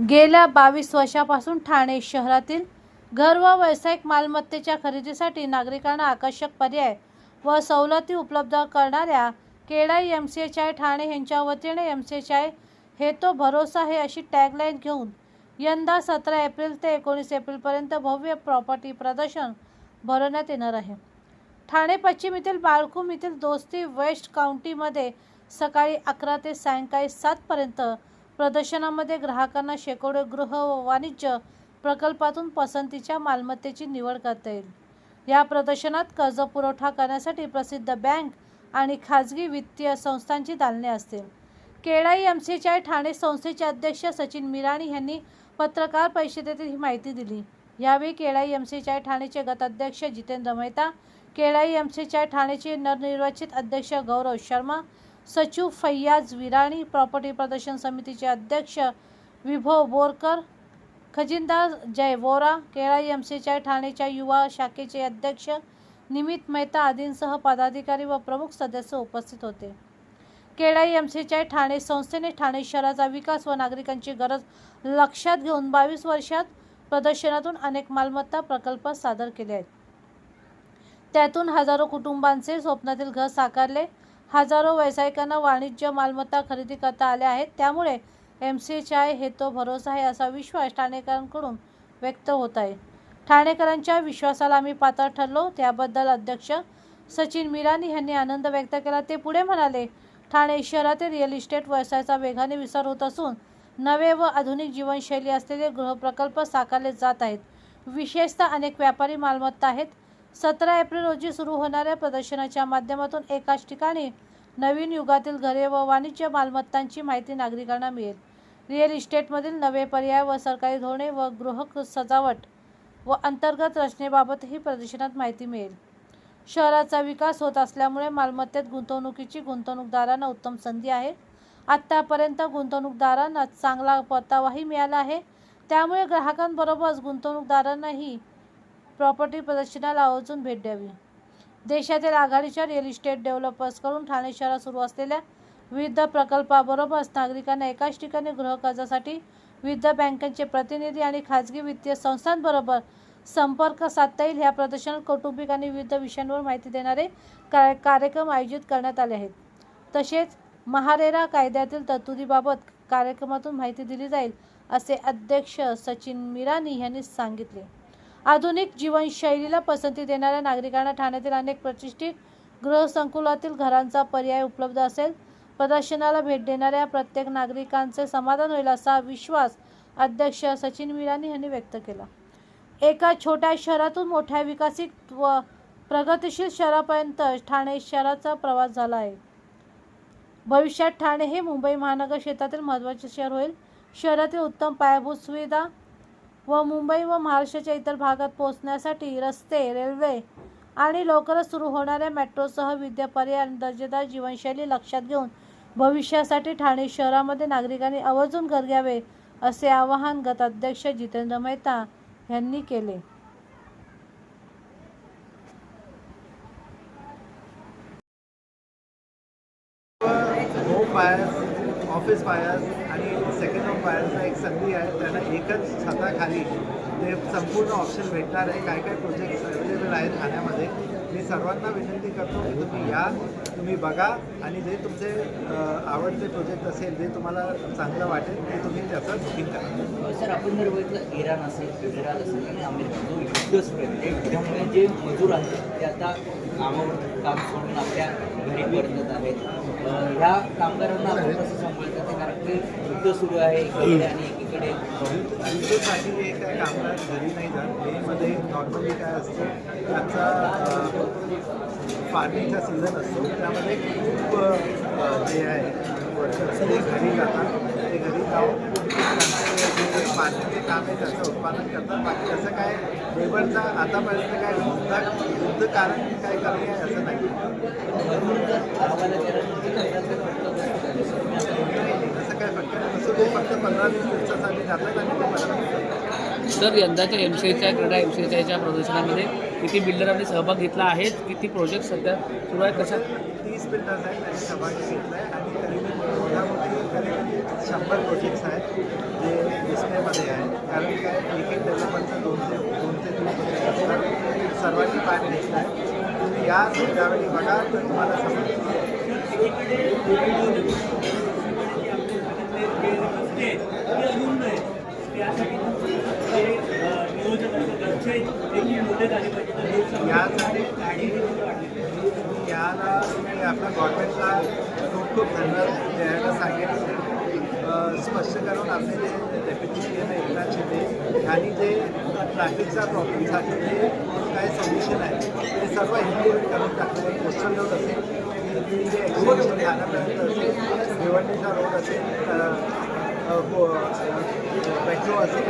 गेल्या 22 वर्षापासून ठाणे शहरातील घर व व्यावसायिक मालमत्तेच्या खरेदीसाठी नागरिकांना आकर्षक पर्याय व सवलती उपलब्ध करणाऱ्या केळाई एमसीएचआय ठाणे यांच्या वतीने एमसीएचआय हे तो भरोसा आहे अशी टॅगलाईन घेऊन यंदा 17 एप्रिल ते 19 एप्रिलपर्यंत भव्य प्रॉपर्टी प्रदर्शन भरवण्यात येणार आहे. ठाणे पश्चिम येथील बाळकूम येथील दोस्ती वेस्ट काउंटीमध्ये सकाळी 11 ते सायंकाळी 7 पर्यंत प्रदर्शनामध्ये ग्राहकांना शेकडो गृह व वाणिज्य प्रकल्पातून पसंतीच्या मालमत्तेची निवड करता येईल. या प्रदर्शनात कर्ज पुरवठा करण्यासाठी प्रसिद्ध बँक आणि खाजगी वित्तीय संस्थांची दालने असतील. केळाई एमसीएचआय ठाणे संस्थेचे अध्यक्ष सचिन मिराणी यांनी पत्रकार परिषदेत ही माहिती दिली. यावेळी केळाई एमसीएचआय ठाणेचे गटाध्यक्ष जितेंद्र मेहता, केळाई एमसीएचआय ठाणेचे नवनिर्वाचित अध्यक्ष गौरव शर्मा, सचिव फैयाज विराणी, प्रॉपर्टी प्रदर्शन समितीचे अध्यक्ष विभव बोरकर, खजिनदार जय वोरा, केळाई एमसीएचआय ठाणेच्या युवा शाखेचे अध्यक्ष निमित मेहता आदींसह पदाधिकारी व प्रमुख सदस्य उपस्थित होते. केळाई एमसीएचआय ठाणे संस्थेने ठाणे शहराचा विकास व नागरिकांची गरज लक्षात घेऊन 22 वर्षात प्रदर्शनातून अनेक मालमत्ता प्रकल्प सादर केले आहेत. त्यातून हजारो कुटुंबांचे स्वप्नातील घर साकारले. हजारो व्यावसायिकांना वाणिज्य मालमत्ता खरेदी करता आल्या आहेत. त्यामुळे एमसीएचआय हे तो भरोसा आहे असा विश्वास ठाणेकरांकडून व्यक्त होत आहे. ठाणेकरांच्या विश्वासाला आम्ही पात्र ठरलो, त्याबद्दल अध्यक्ष सचिन मिराणी यांनी आनंद व्यक्त केला. ते पुढे म्हणाले, ठाणे शहरातील रिअल इस्टेट व्यवसायाचा वेगाने विस्तार होत असून नवे व आधुनिक जीवनशैली असलेले गृहप्रकल्प साकारले जात आहेत. विशेषतः अनेक व्यापारी मालमत्ता आहेत. 17 एप्रिल रोजी सुरू होणाऱ्या प्रदर्शनाच्या माध्यमातून एकाच ठिकाणी नवीन युगातील घरे व वाणिज्य मालमत्तांची माहिती नागरिकांना मिळेल. रिअल इस्टेटमधील नवे पर्याय व सरकारी धोरणे व गृह सजावट व अंतर्गत रचनेबाबतही प्रदर्शनात माहिती मिळेल. शहराचा विकास होत असल्यामुळे मालमत्तेत गुंतवणुकीची गुंतवणूकदारांना उत्तम संधी आहे. आत्तापर्यंत गुंतवणूकदारांना चांगला परतावाही मिळाला आहे. त्यामुळे ग्राहकांबरोबरच गुंतवणूकदारांनाही प्रॉपर्टी प्रदर्शनाला आवर्जून भेट द्यावी. देशातील आघाडीच्या रिअल इस्टेट डेव्हलपर्सकडून ठाणे शहरात सुरू असलेल्या विविध प्रकल्पाबरोबरच नागरिकांना एकाच ठिकाणी गृह कर्जासाठी विविध बँकांचे प्रतिनिधी आणि खाजगी वित्तीय संस्थांबरोबर संपर्क साधता येईल. ह्या प्रदर्शनात कौटुंबिक आणि विविध विषयांवर माहिती देणारे कार्यक्रम आयोजित करण्यात आले आहेत. तसेच महारेरा कायद्यातील तरतुदीबाबत कार्यक्रमातून माहिती दिली जाईल असे अध्यक्ष सचिन मिराणी यांनी सांगितले. आधुनिक जीवनशैलीला पसंती देणाऱ्या नागरिकांना ठाण्यातील अनेक प्रतिष्ठित गृहसंकुलातील घरांचा पर्याय उपलब्ध असेल. प्रदर्शनाला भेट देणाऱ्या प्रत्येक नागरिकांचे समाधान होईल असा विश्वास अध्यक्ष सचिन मिराणी यांनी व्यक्त केला. एका छोट्या शहरातून मोठ्या विकसित व प्रगतिशील शहरापर्यंत ठाणे शहराचा प्रवास झाला आहे. भविष्यात ठाणे हे मुंबई महानगर क्षेत्रातील महत्त्वाचे शहर होईल. शहरातील उत्तम पायाभूत सुविधा व मुंबई व महाराष्ट्राच्या इतर भागात पोहोचण्यासाठी रस्ते, रेल्वे आणि लवकरच सुरू होणाऱ्या मेट्रोसह विविध पर्याय आणि दर्जेदार जीवनशैली लक्षात घेऊन भविष्यासाठी ठाणे शहरामध्ये नागरिकांनी आवर्जून घर घ्यावे असे आवाहन गटाध्यक्ष जितेंद्र मेहता यांनी केले. होम बायर्स, ऑफिस बायर्स आणि सेकंड होम बायर्सला एक संधी आहे. त्यांना एकच छताखाली ते संपूर्ण ऑप्शन भेटणार आहे. काय काय प्रोजेक्ट्स अवेलेबल आहेत ठाण्यामध्ये. मी सर्वांना विनंती करतो की तुम्ही या, तुम्ही बघा आणि जे तुमचे आवडते प्रोजेक्ट असेल, जे तुम्हाला चांगलं वाटेल ते तुम्ही त्याचं बुकिंग करा. सर, आपण जर बघितलं इराण असेल, इस्रायल असेल आणि अमेरिका जो युद्ध सुरू आहे, त्यामुळे जे मजूर आहेत ते आता कामावर काम सोडून आपल्या घरी परतत आहेत. ह्या कामगारांना आपण कसं सांभाळतात, कारण की युद्ध सुरू आहे एकीकडे आणि एकीकडे युद्धसाठी हे काय कामगार घरी नाही जात. मेमध्ये नॉर्मली काय असतं, त्यांचा फार्मिंगचा सीझन असतो. त्यामध्ये खूप जे आहे वर्कर्स ते घरी जातात. ते घरी जाऊन जे फार्मिंगचे काम आहे त्याचं उत्पादन करतात. बाकी असं काय लेबरचा आतापर्यंत काय युद्ध कारण काय कमी आहे असं नाही. असं काय फक्त नसून ते फक्त 15-20 दिवसासाठी जातात आणि ते परत. सर, यंदाच्या एमसीएचआय क्रीडा एमसीएचआयच्या प्रदर्शनामध्ये किती बिल्डरांनी सहभाग घेतला आहे, किती प्रोजेक्ट सध्या सुरू आहे, कशा 30 बिल्डर्स आहेत त्यांनी सहभागी घेतला आहे आणि करीबी मोठामोठी करीबी 100 प्रोजेक्ट्स आहेत जे डिस्प्लेमध्ये आहेत. कारण काय एक एक डेव्हलपरचं दोन ते तीन प्रोजेक्ट असतात. सर्वांनी पाठ घेतला आहे. तुम्ही या त्यावेळी बघा तर तुम्हाला समजेल. यासाठी याला मी आपल्या गव्हर्नमेंटला खूप धन्यवाद द्यायला सांगेन. स्पष्ट करून आपले जे deputy C M Eknath Shinde यांनी जे ट्रॅफिकचा प्रॉब्लेमसाठी जे काय सोल्युशन आहे ते सर्व इम्प्लिमेंट करून टाकलं आहे. कोस्टल रोड असेल, जे एक्सटेन्शन ठाण्यापर्यंत असेल, भिवंडीचा रोड असेल, मेट्रो असेल,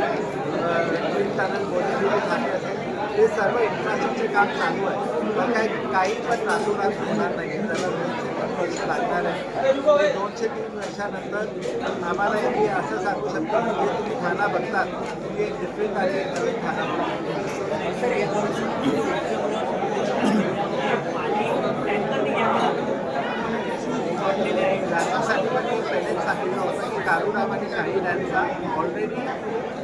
ट्विन टनल बोरीवली ठाणे असेल, हे सर्व इन्फ्रास्ट्रक्चर काम चालू आहे. पण काही पण रातोरात होणार नाही. त्याला 2 ते 3 वर्ष लागणार आहे. 2 ते 3 वर्षानंतर आम्हाला मी असं सांगू शकतो की जे तुम्ही ठाणा बघतात ती एक डिफरंट आणि एक नवीन ठाणा त्याच्यासाठी पण मी पहिलेच सांगितलं होतं की कारुराम आणि शाही डॅमचा ऑलरेडी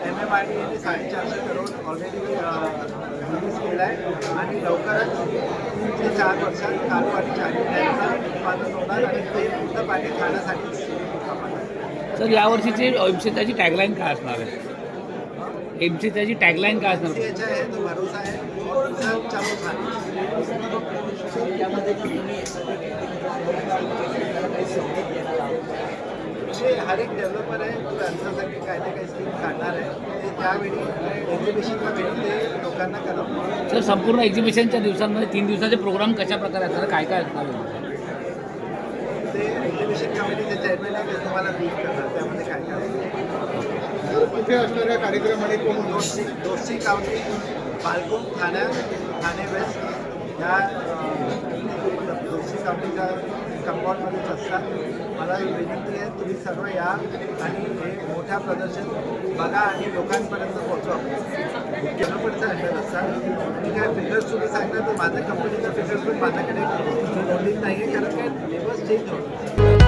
MMRD यांनी 450 करोड ऑलरेडी रिलीज केला आहे आणि लवकरच 3 ते 4 वर्षात कारू आणि शाही डॅमचं उत्पादन होणार आणि ते पूर्ण पाणी खाण्यासाठी सर यावर्षीची एमसीएची टॅगलाईन काय असणार आहे? एमसीएची टॅगलाईन काय असणार आहे? MCH आहे तो भरोसा आहे और सब चालू त्यामध्ये तुम्ही म्हणजे हर एक डेव्हलपर आहे तो त्यांच्यासाठी काही ना काही स्कीम काढणार आहे. ते त्यावेळी एक्झिबिशनच्या वेळी ते लोकांना करावं. सर संपूर्ण एक्झिबिशनच्या दिवसांमध्ये 3 दिवसाचे प्रोग्राम कशा प्रकारे असणार, काय काय असणार आहे? ते एक्झिबिशन कमिटीचे चेअरमॅन आहे ते तुम्हाला ब्रीफ करणार त्यामध्ये काय काय असतं. कुठे असणाऱ्या कार्यक्रम आणि कोण दोषी काउंटी, बालकोन, ठाणे वेस्ट या दोषी काउंटीच्या कंपाऊंडमध्येच असतात. मला विनंती आहे तुम्ही सर्व या आणि हे मोठ्या प्रदर्शन बघा आणि लोकांपर्यंत पोहोचवा. डेव्हलपरचा अंडर असतात. मी काय फिगर्स तुम्ही सांगणार तर माझ्या कंपनीचा फिगर्स पण माझ्याकडे नोंदीत नाही आहे कारण काय दिवस चेंज होतो.